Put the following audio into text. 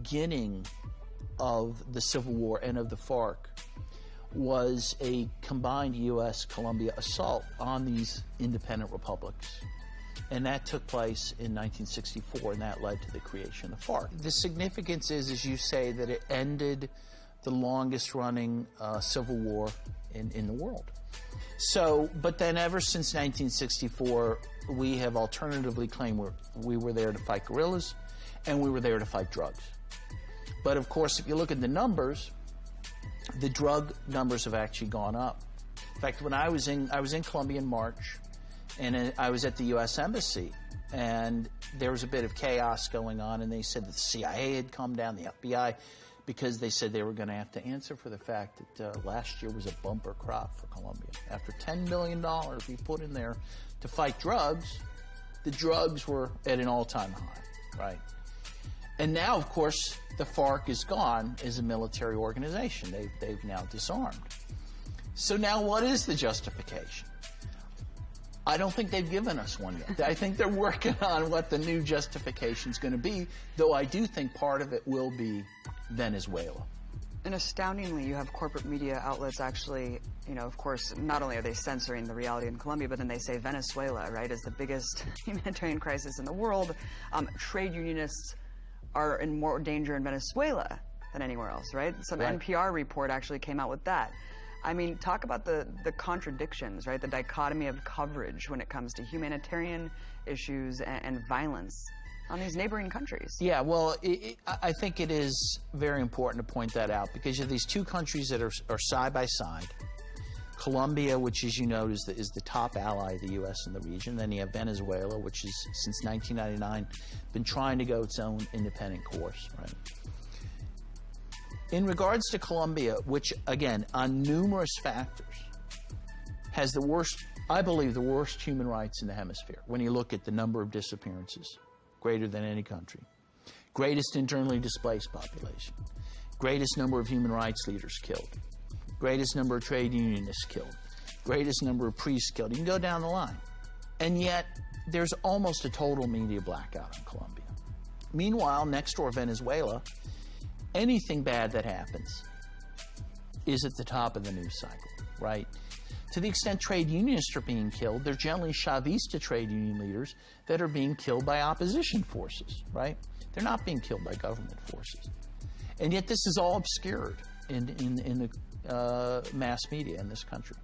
beginning of the Civil War and of the FARC was a combined U.S.-Colombia assault on these independent republics. And that took place in 1964, and that led to the creation of the FARC. The significance is, as you say, that it ended the longest-running civil war in the world. So, but then ever since 1964, we have alternatively claimed we were there to fight guerrillas, and we were there to fight drugs. But of course, if you look at the numbers, the drug numbers have actually gone up. In fact, when I was in Colombia in March, and I was at the U.S. Embassy, and there was a bit of chaos going on, and they said that the CIA had come down, the FBI, because they said they were going to have to answer for the fact that last year was a bumper crop for Colombia. After $10 million we put in there to fight drugs, the drugs were at an all-time high, right? And now, of course, the FARC is gone as a military organization. They've now disarmed. So now what is the justification? I don't think they've given us one yet. I think they're working on what the new justification is going to be, though I do think part of it will be Venezuela. And astoundingly, you have corporate media outlets actually, you know, of course, not only are they censoring the reality in Colombia, but then they say Venezuela, right, is the biggest humanitarian crisis in the world. Trade unionists are in more danger in Venezuela than anywhere else, right? Some Right. NPR report actually came out with that. I mean, talk about the contradictions, right? The dichotomy of coverage when it comes to humanitarian issues and violence on these neighboring countries. Yeah, well, I think it is very important to point that out, because you have these two countries that are side by side. Colombia, which, as you know, is the top ally of the U.S. in the region. Then you have Venezuela, which has, since 1999, been trying to go its own independent course, right? In regards to Colombia, which, again, on numerous factors, has the worst, I believe, the worst human rights in the hemisphere, when you look at the number of disappearances, greater than any country, greatest internally displaced population, greatest number of human rights leaders killed, greatest number of trade unionists killed, greatest number of priests killed. You can go down the line. And yet, there's almost a total media blackout in Colombia. Meanwhile, next door, Venezuela, anything bad that happens is at the top of the news cycle, right? To the extent trade unionists are being killed, they're generally Chavista trade union leaders that are being killed by opposition forces, right? They're not being killed by government forces. And yet this is all obscured in the mass media in this country.